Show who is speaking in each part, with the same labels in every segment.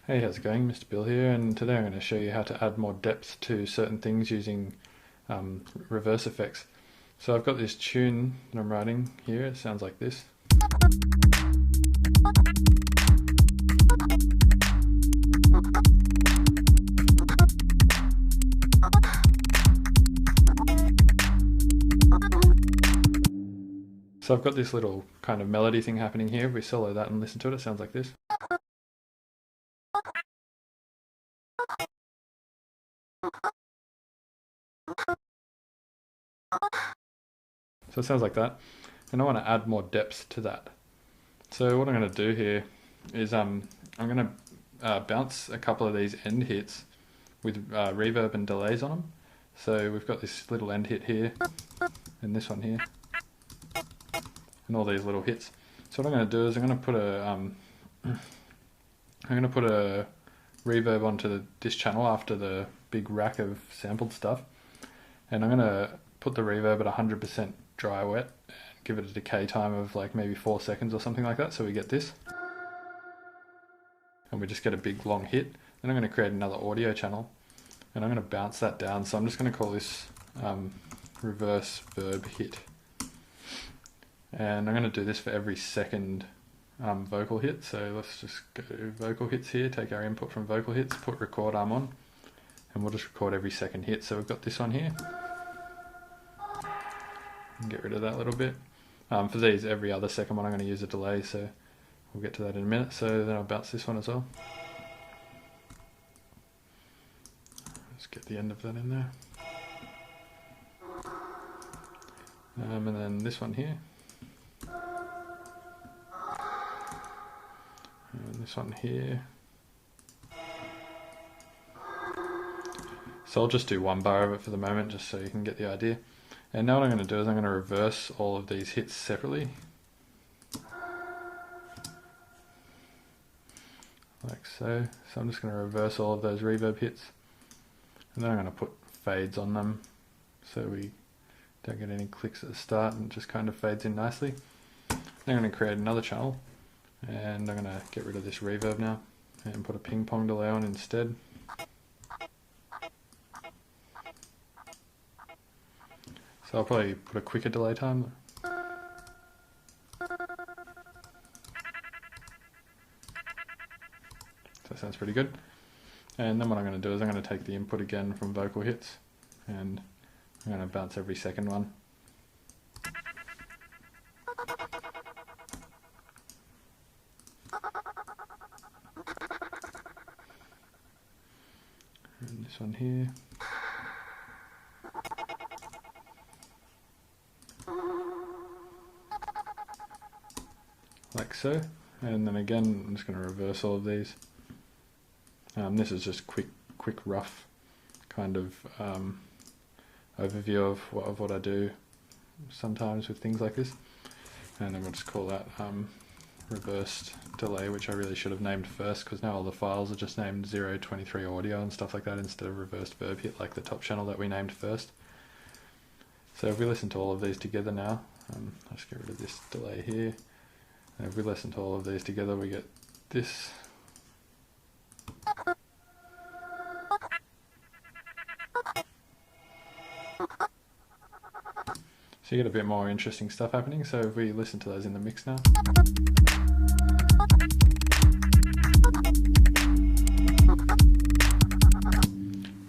Speaker 1: Hey, how's it going? Mr. Bill here, and today I'm going to show you how to add more depth to certain things using reverse effects. So I've got this tune that I'm writing here. It sounds like this. So I've got this little kind of melody thing happening here. If we solo that and listen to it, it sounds like this. So it sounds like that. And I want to add more depth to that. So what I'm going to do here is I'm going to bounce a couple of these end hits with reverb and delays on them. So we've got this little end hit here, and this one here, and all these little hits. So what I'm going to do is I'm going to put a reverb onto this channel after the big rack of sampled stuff, and I'm going to put the reverb at 100% dry wet and give it a decay time of like maybe 4 seconds or something like that, so we get this, and we just get a big long hit. Then I'm going to create another audio channel, and I'm going to bounce that down. So I'm just going to call this reverse verb hit, and I'm going to do this for every second vocal hit. So let's just go to vocal hits here, take our input from vocal hits, put record arm on, and we'll just record every second hit. So we've got this one here, and get rid of that little bit. For these, every other second one I'm going to use a delay, so we'll get to that in a minute. So then I'll bounce this one as well. Let's get the end of that in there. And then this one here. And this one here. So I'll just do one bar of it for the moment, just so you can get the idea. And now what I'm going to do is I'm going to reverse all of these hits separately. Like so. So I'm just going to reverse all of those reverb hits. And then I'm going to put fades on them, so we don't get any clicks at the start and it just kind of fades in nicely. Then I'm going to create another channel, and I'm going to get rid of this reverb now and put a ping pong delay on instead. So I'll probably put a quicker delay time. So that sounds pretty good. And then what I'm going to do is I'm going to take the input again from vocal hits, and I'm going to bounce every second one. And this one here. Like so. And then again, I'm just going to reverse all of these. This is just quick, rough kind of overview of what I do sometimes with things like this. And then we'll just call that reversed delay, which I really should have named first, because now all the files are just named 023 audio and stuff like that instead of reversed verb hit like the top channel that we named first. So if we listen to all of these together now, I'll just get rid of this delay here. And if we listen to all of these together, we get this. So you get a bit more interesting stuff happening. So if we listen to those in the mix now.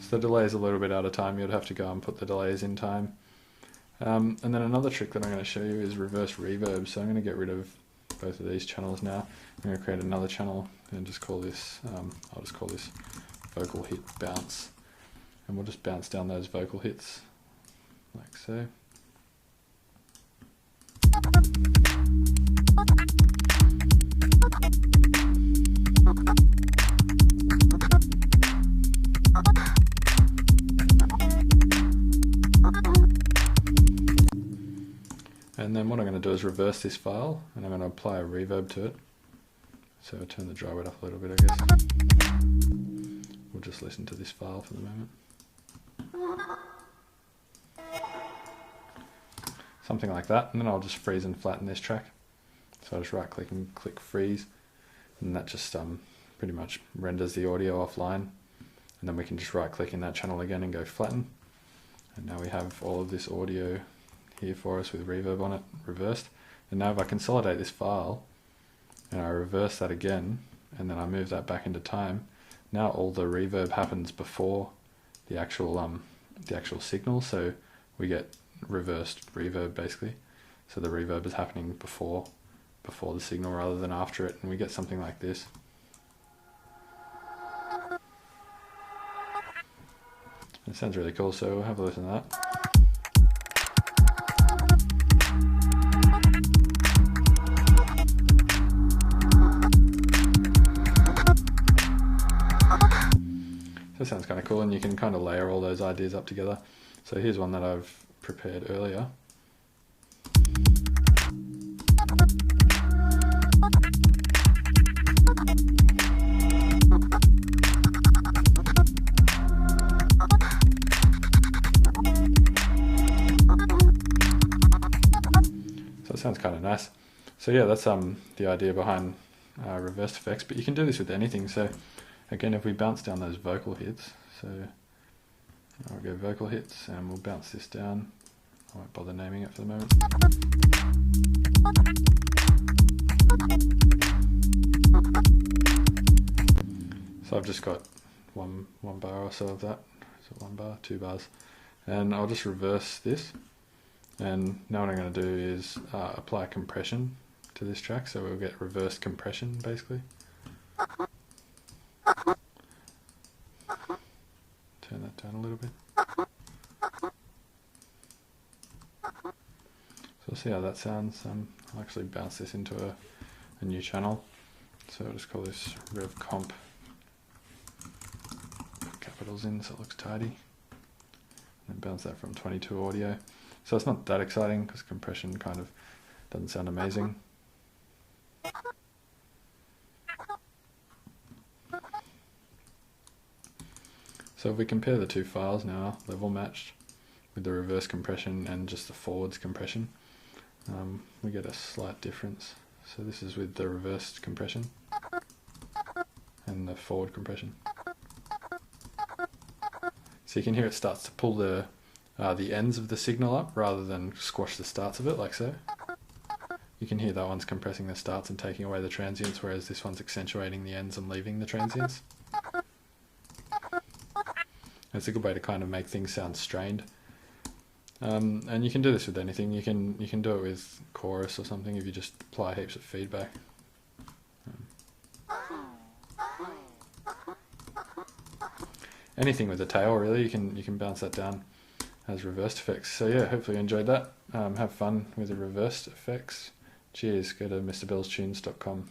Speaker 1: So the delay is a little bit out of time. You'd have to go and put the delays in time. And then another trick that I'm going to show you is reverse reverb. So I'm going to get rid of both of these channels now. I'm going to create another channel and just call this, I'll just call this vocal hit bounce. And we'll just bounce down those vocal hits like so. And then what I'm going to do is reverse this file, and I'm going to apply a reverb to it. So I'll turn the dry wet up a little bit, I guess. We'll just listen to this file for the moment. Something like that, and then I'll just freeze and flatten this track. So I'll just right click and click freeze, and that just pretty much renders the audio offline, and then we can just right click in that channel again and go flatten, and now we have all of this audio here for us with reverb on it, reversed. And now if I consolidate this file and I reverse that again, and then I move that back into time, now all the reverb happens before the actual signal, so we get reversed reverb basically. So the reverb is happening before the signal rather than after it, and we get something like this. It sounds really cool, so we'll have a listen to that. So it sounds kind of cool, and you can kind of layer all those ideas up together. So here's one that I've prepared earlier. So it sounds kind of nice. So yeah, that's the idea behind reversed effects, but you can do this with anything. So again, if we bounce down those vocal hits, so I'll go vocal hits and we'll bounce this down. I won't bother naming it for the moment. So I've just got one bar or so of that. So 1 bar, 2 bars. And I'll just reverse this. And now what I'm going to do is apply compression to this track, so we'll get reversed compression basically. Turn that down a little bit. So we'll see how that sounds. I'll actually bounce this into a new channel. So I'll just call this rev comp. Put capitals in so it looks tidy. And bounce that from 22 audio. So it's not that exciting because compression kind of doesn't sound amazing. So if we compare the two files now, level matched, with the reverse compression and just the forwards compression, we get a slight difference. So this is with the reversed compression and the forward compression. So you can hear it starts to pull the ends of the signal up rather than squash the starts of it, like so. You can hear that one's compressing the starts and taking away the transients, whereas this one's accentuating the ends and leaving the transients. It's a good way to kind of make things sound strained. And you can do this with anything. You can do it with chorus or something if you just apply heaps of feedback. Anything with a tail really, you can bounce that down as reversed effects. So yeah, hopefully you enjoyed that. Have fun with the reversed effects. Cheers. Go to MrBillsTunes.com.